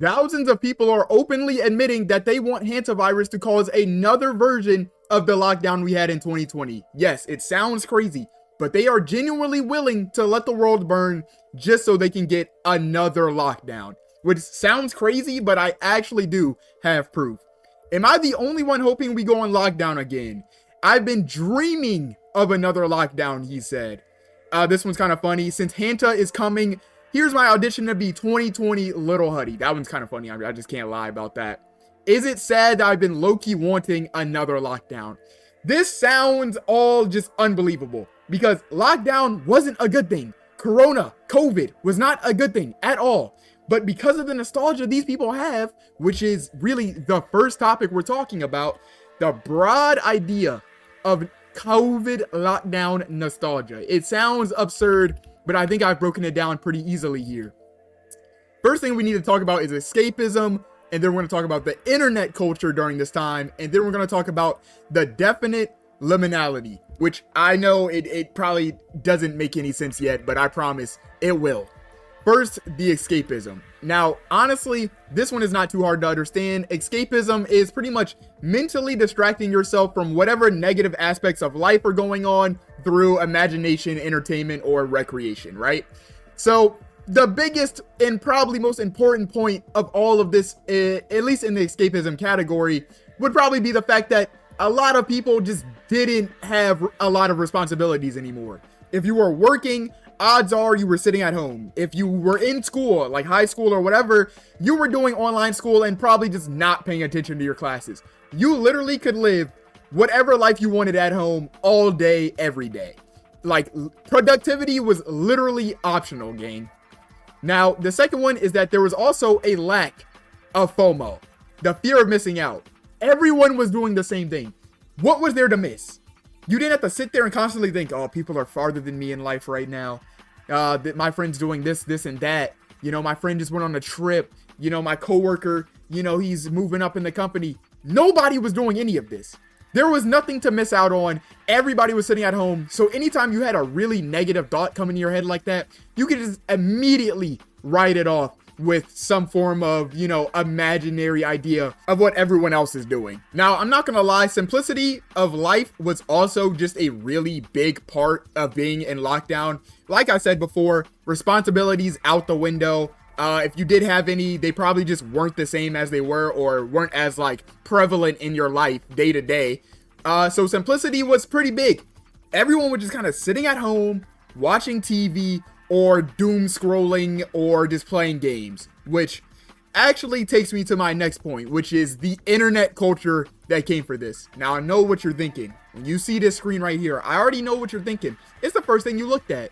thousands of people are openly admitting that they want hantavirus to cause another version of the lockdown we had in 2020. Yes, it sounds crazy, but they are genuinely willing to let the world burn just so they can get another lockdown, which sounds crazy, but I actually do have proof. Am I the only one hoping we go on lockdown again? I've been dreaming of another lockdown, he said. This one's kind of funny. Since Hanta is coming, here's my audition to be 2020 Little Huddy. That one's kind of funny. I just can't lie about that. Is it sad that I've been low-key wanting another lockdown? This sounds all just unbelievable because lockdown wasn't a good thing. Corona, COVID was not a good thing at all. But because of the nostalgia these people have, which is really the first topic we're talking about, the broad idea of COVID lockdown nostalgia. It sounds absurd, but I think I've broken it down pretty easily here. First thing we need to talk about is escapism, and then we're going to talk about the internet culture during this time, and then we're going to talk about the definite liminality, which I know it probably doesn't make any sense yet, but I promise it will. First, the escapism. Now, honestly, this one is not too hard to understand. Escapism is pretty much mentally distracting yourself from whatever negative aspects of life are going on through imagination, entertainment, or recreation, right? So, the biggest and probably most important point of all of this, at least in the escapism category, would probably be the fact that a lot of people just didn't have a lot of responsibilities anymore. If you were working, odds are you were sitting at home. If you were in school, like high school or whatever, you were doing online school and probably just not paying attention to your classes. You literally could live whatever life you wanted at home all day, every day. Like, productivity was literally optional, gang. Now, the second one is that there was also a lack of FOMO, the fear of missing out. Everyone was doing the same thing. What was there to miss? You didn't have to sit there and constantly think, oh, people are farther than me in life right now. That my friend's doing this, and that. You know, my friend just went on a trip. You know, my coworker, you know, he's moving up in the company. Nobody was doing any of this. There was nothing to miss out on. Everybody was sitting at home. So anytime you had a really negative thought come into your head like that, you could just immediately write it off with some form of, you know, imaginary idea of what everyone else is doing. Now, I'm not gonna lie, simplicity of life was also just a really big part of being in lockdown. Like I said before, responsibilities out the window. If you did have any, they probably just weren't the same as they were or weren't as like prevalent in your life day to day. So simplicity was pretty big. Everyone was just kind of sitting at home, watching TV, or doom scrolling, or just playing games, which actually takes me to my next point, which is the internet culture that came for this. Now, I know what you're thinking. When you see this screen right here, I already know what you're thinking. It's the first thing you looked at.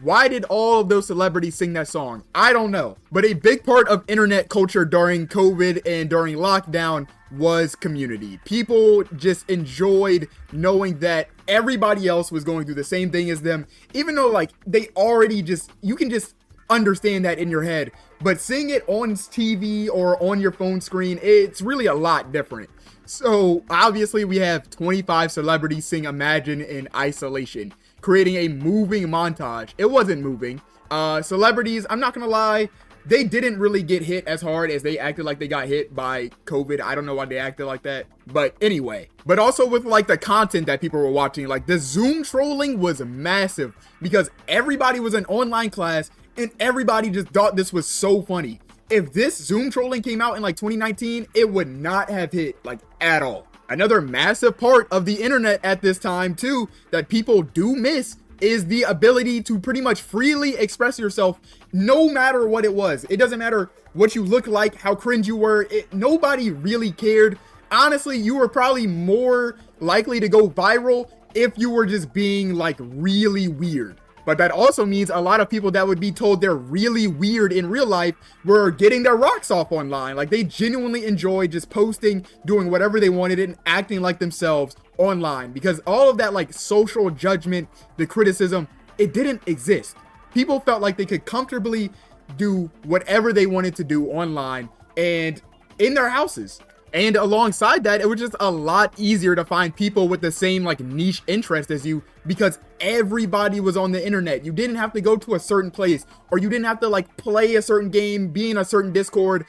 Why did all of those celebrities sing that song? I don't know. But a big part of internet culture during COVID and during lockdown was community. People just enjoyed knowing that everybody else was going through the same thing as them, even though like they already just, you can just understand that in your head, but seeing it on TV or on your phone screen, it's really a lot different. So obviously we have 25 celebrities sing Imagine in isolation, creating a moving montage. It wasn't moving. Celebrities, I'm not gonna lie, they didn't really get hit as hard as they acted like they got hit by COVID. I don't know why they acted like that, but anyway. But also with like the content that people were watching, like the Zoom trolling was massive because everybody was in online class and everybody just thought this was so funny. If this Zoom trolling came out in like 2019, it would not have hit like at all. Another massive part of the internet at this time too that people do miss is the ability to pretty much freely express yourself no matter what it was. It doesn't matter what you look like, how cringe you were. Nobody really cared. Honestly, you were probably more likely to go viral if you were just being like really weird. But that also means a lot of people that would be told they're really weird in real life were getting their rocks off online. Like they genuinely enjoyed just posting, doing whatever they wanted and acting like themselves online, because all of that like social judgment, the criticism, it didn't exist. People felt like they could comfortably do whatever they wanted to do online and in their houses. And alongside that, it was just a lot easier to find people with the same like niche interest as you, because everybody was on the internet. You didn't have to go to a certain place, or you didn't have to like play a certain game, be in a certain Discord.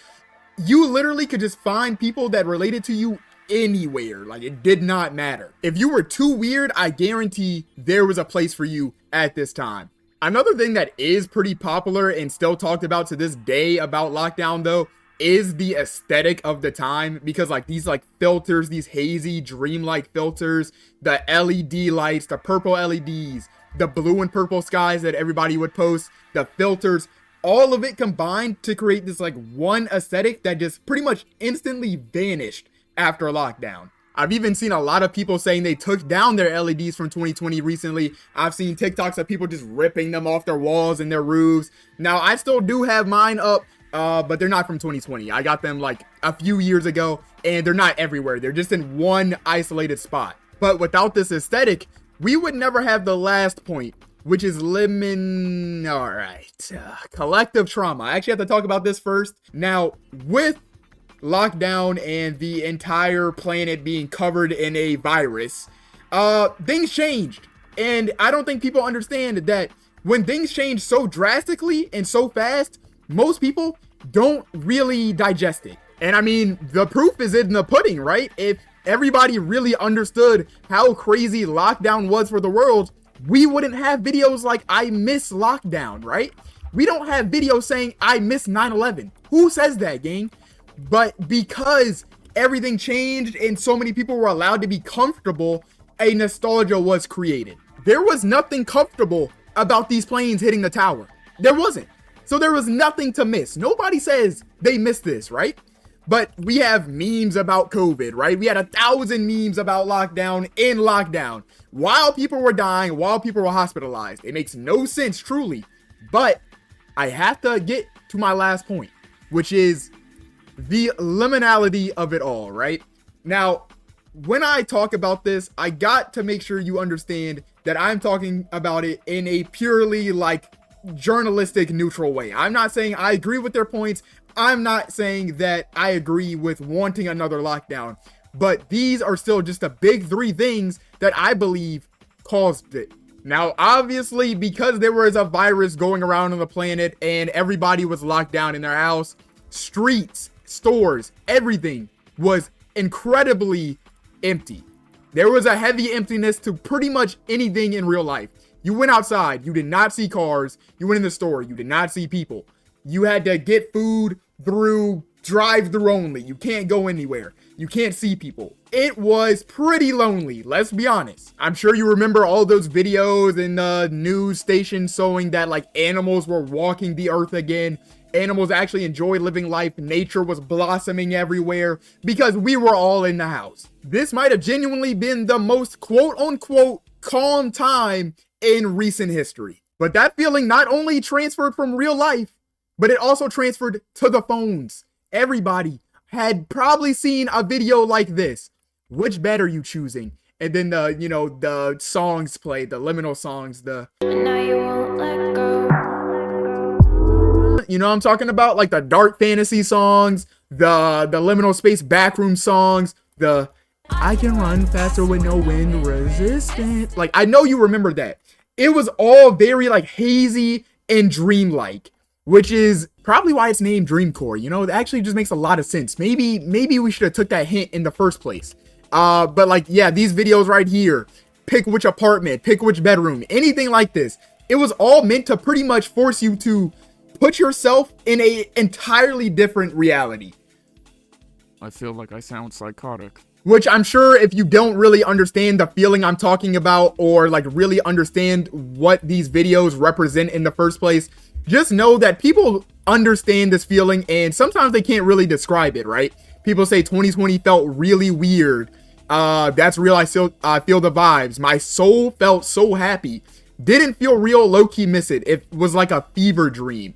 You literally could just find people that related to you anywhere. Like, it did not matter. If you were too weird, I guarantee there was a place for you at this time. Another thing that is pretty popular and still talked about to this day about lockdown though is the aesthetic of the time, because like these like filters, these hazy dreamlike filters, the LED lights, the purple LEDs, the blue and purple skies that everybody would post, the filters, all of it combined to create this like one aesthetic that just pretty much instantly vanished after lockdown. I've even seen a lot of people saying they took down their LEDs from 2020 recently. I've seen TikToks of people just ripping them off their walls and their roofs. Now, I still do have mine up, but they're not from 2020. I got them like a few years ago, and they're not everywhere. They're just in one isolated spot. But without this aesthetic, we would never have the last point, which is collective trauma. I actually have to talk about this first. Now, with lockdown and the entire planet being covered in a virus, things changed. And I don't think people understand that when things change so drastically and so fast, most people don't really digest it. And I mean, the proof is in the pudding, right? If everybody really understood how crazy lockdown was for the world, we wouldn't have videos like I miss lockdown, right? We don't have videos saying I miss 9/11. Who says that, gang? But because everything changed and so many people were allowed to be comfortable, a nostalgia was created. There was nothing comfortable about these planes hitting the tower. There wasn't. So there was nothing to miss. Nobody says they missed this, right? But we have memes about COVID, right? We had 1,000 memes about lockdown in lockdown while people were dying, while people were hospitalized. It makes no sense, truly. But I have to get to my last point, which is the liminality of it all, right? Now, when I talk about this, I got to make sure you understand that I'm talking about it in a purely like journalistic neutral way. I'm not saying I agree with their points. I'm not saying that I agree with wanting another lockdown, but these are still just the big three things that I believe caused it. Now, obviously, because there was a virus going around on the planet and everybody was locked down in their house, streets, stores, everything was incredibly empty. There was a heavy emptiness to pretty much anything in real life. You went outside, you did not see cars. You went in the store, you did not see people. You had to get food through drive-through only. You can't go anywhere. You can't see people. It was pretty lonely, let's be honest. I'm sure you remember all those videos in the news stations showing that like animals were walking the earth again. Animals actually enjoyed living life. Nature was blossoming everywhere because we were all in the house. This might have genuinely been the most quote-unquote calm time in recent history. But that feeling not only transferred from real life, but it also transferred to the phones. Everybody had probably seen a video like this. Which bed are you choosing? And then the songs played, the liminal songs, now you won't let go. You know what I'm talking about? Like the dark fantasy songs, the liminal space backroom songs, the I can run faster with no wind resistance. Like, I know you remember that. It was all very like hazy and dreamlike, which is probably why it's named Dreamcore. You know, it actually just makes a lot of sense. Maybe we should have took that hint in the first place. But like, yeah, these videos right here, pick which apartment, pick which bedroom, anything like this. It was all meant to pretty much force you to put yourself in a entirely different reality. I feel like I sound psychotic. Which I'm sure if you don't really understand the feeling I'm talking about, or like really understand what these videos represent in the first place, just know that people understand this feeling and sometimes they can't really describe it, right? People say 2020 felt really weird. That's real. I feel the vibes. My soul felt so happy. Didn't feel real, low-key miss it. It was like a fever dream.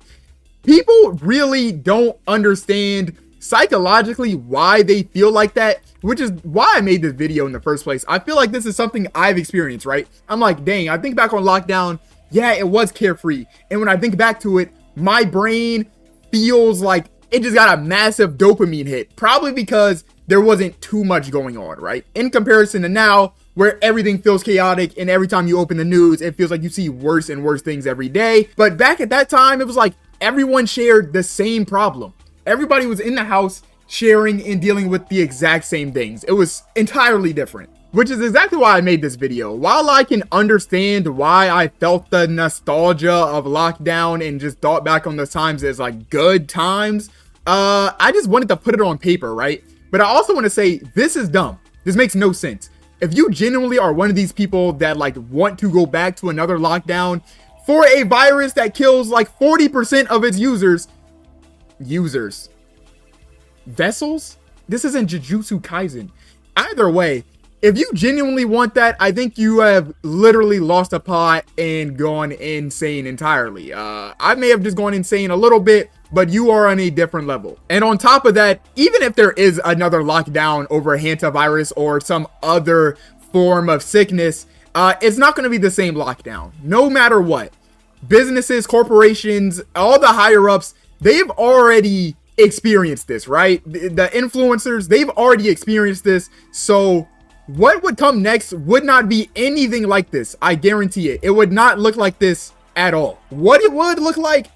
People really don't understand psychologically why they feel like that, which is why I made this video in the first place. I feel like this is something I've experienced, right? I'm like, dang, I think back on lockdown. Yeah, it was carefree. And when I think back to it, my brain feels like it just got a massive dopamine hit, probably because there wasn't too much going on, right? In comparison to now, where everything feels chaotic and every time you open the news, it feels like you see worse and worse things every day. But back at that time, it was like everyone shared the same problem. Everybody was in the house sharing and dealing with the exact same things. It was entirely different, which is exactly why I made this video. While I can understand why I felt the nostalgia of lockdown and just thought back on those times as like good times, I just wanted to put it on paper, right? But I also want to say this is dumb. This makes no sense. If you genuinely are one of these people that like want to go back to another lockdown for a virus that kills like 40% of its users, vessels? This isn't Jujutsu Kaisen. Either way, if you genuinely want that, I think you have literally lost a plot and gone insane entirely. I may have just gone insane a little bit, but you are on a different level. And on top of that, even if there is another lockdown over hantavirus or some other form of sickness, it's not going to be the same lockdown, no matter what. Businesses, corporations, all the higher ups, they've already experienced this, right? The influencers, they've already experienced this. So what would come next would not be anything like this. I guarantee it. It would not look like this at all. What it would look like,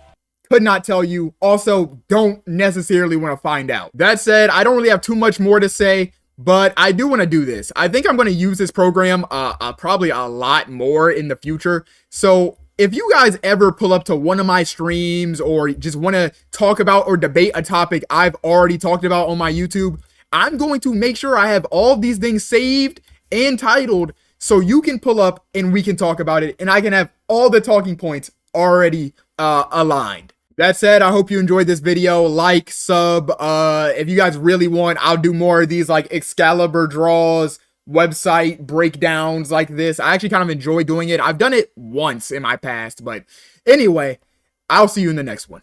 could not tell you. Also, don't necessarily want to find out. That said, I don't really have too much more to say, but I do want to do this. I think I'm going to use this program probably a lot more in the future. So if you guys ever pull up to one of my streams or just want to talk about or debate a topic I've already talked about on my YouTube, I'm going to make sure I have all these things saved and titled so you can pull up and we can talk about it and I can have all the talking points already aligned. That said, I hope you enjoyed this video. Like, sub, if you guys really want, I'll do more of these like Excalibur draws, website breakdowns like this. I actually kind of enjoy doing it. I've done it once in my past, but anyway, I'll see you in the next one.